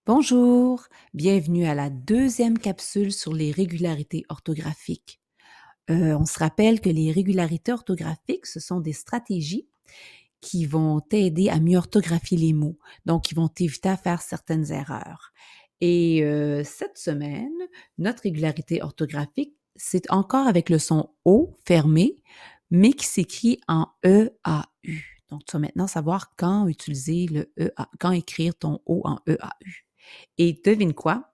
Bonjour, bienvenue à la deuxième capsule sur les régularités orthographiques. On se rappelle que les régularités orthographiques, ce sont des stratégies qui vont t'aider à mieux orthographier les mots, donc qui vont t'éviter à faire certaines erreurs. Et cette semaine, notre régularité orthographique, c'est encore avec le son O fermé, mais qui s'écrit en E-A-U. Donc, tu vas maintenant savoir quand utiliser le E-A, quand écrire ton O en E-A-U. Et devine quoi?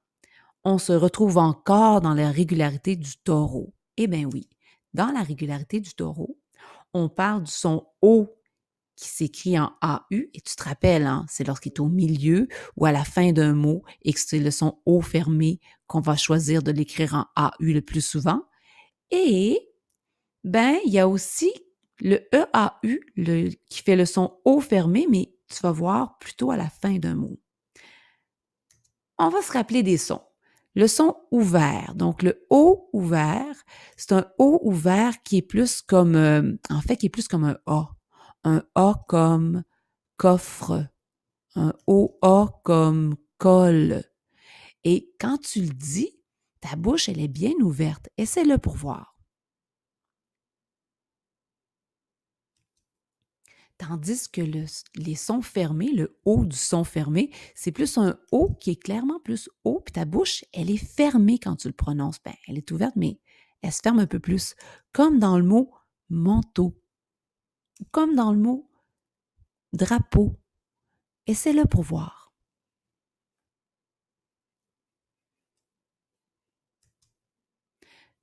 On se retrouve encore dans la régularité du taureau. Eh bien oui, dans la régularité du taureau, on parle du son O qui s'écrit en AU, et tu te rappelles, hein, c'est lorsqu'il est au milieu ou à la fin d'un mot et que c'est le son O fermé qu'on va choisir de l'écrire en AU le plus souvent. Et, ben, il y a aussi le EAU qui fait le son O fermé, mais tu vas voir plutôt à la fin d'un mot. On va se rappeler des sons. Le son ouvert, donc le O ouvert, c'est un O ouvert qui est plus comme, qui est plus comme un A. Un A comme coffre, un OA comme colle. Et quand tu le dis, ta bouche, elle est bien ouverte. Essaie-le pour voir. Tandis que les sons fermés, le O du son fermé, c'est plus un O qui est clairement plus haut, puis ta bouche, elle est fermée quand tu le prononces. Ben, elle est ouverte, mais elle se ferme un peu plus. Comme dans le mot manteau, comme dans le mot drapeau. Essaie-le pour voir.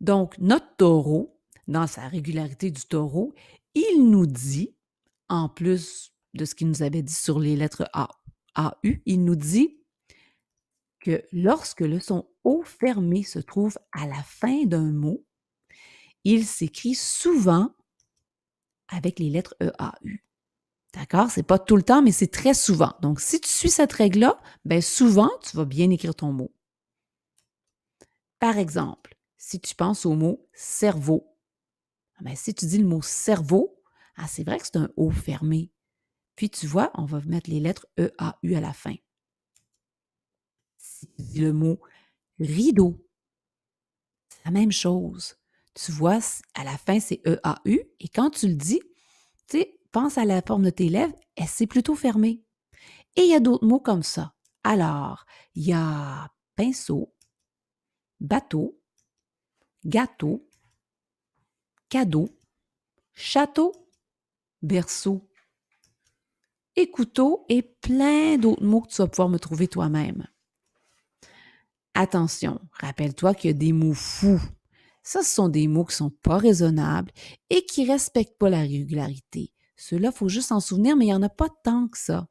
Donc, notre taureau, dans sa régularité du taureau, il nous dit, en plus de ce qu'il nous avait dit sur les lettres A, AU, il nous dit que lorsque le son O fermé se trouve à la fin d'un mot, il s'écrit souvent avec les lettres EAU. D'accord? C'est pas tout le temps, mais c'est très souvent. Donc, si tu suis cette règle-là, ben souvent, tu vas bien écrire ton mot. Par exemple, si tu penses au mot cerveau, ben, si tu dis le mot cerveau, c'est vrai que c'est un O fermé. Puis tu vois, on va mettre les lettres EAU à la fin. Si tu dis le mot rideau, c'est la même chose. Tu vois, à la fin, c'est EAU. Et quand tu le dis, tu sais, pense à la forme de tes lèvres, c'est plutôt fermé. Et il y a d'autres mots comme ça. Alors, il y a pinceau, bateau, gâteau, cadeau, château, berceau et couteau et plein d'autres mots que tu vas pouvoir me trouver toi-même. Attention, rappelle-toi qu'il y a des mots fous. Ça, ce sont des mots qui ne sont pas raisonnables et qui ne respectent pas la régularité. Ceux-là, il faut juste s'en souvenir, mais il n'y en a pas tant que ça.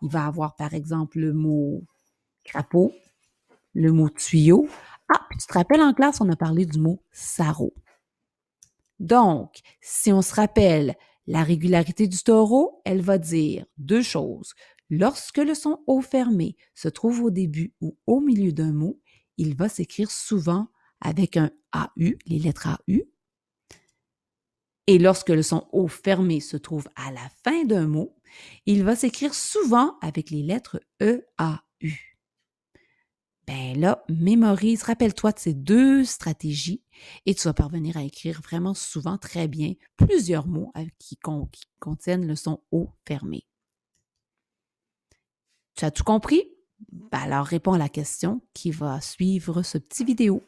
Il va y avoir, par exemple, le mot crapaud, le mot tuyau. Puis tu te rappelles en classe, on a parlé du mot sarrau. Donc, si on se rappelle la régularité du taureau, elle va dire deux choses. Lorsque le son O fermé se trouve au début ou au milieu d'un mot, il va s'écrire souvent avec un AU, les lettres AU. Et lorsque le son O fermé se trouve à la fin d'un mot, il va s'écrire souvent avec les lettres EAU. Ben là, mémorise, rappelle-toi de ces deux stratégies et tu vas parvenir à écrire vraiment souvent très bien plusieurs mots qui contiennent le son O fermé. Tu as tout compris? Ben alors réponds à la question qui va suivre ce petit vidéo.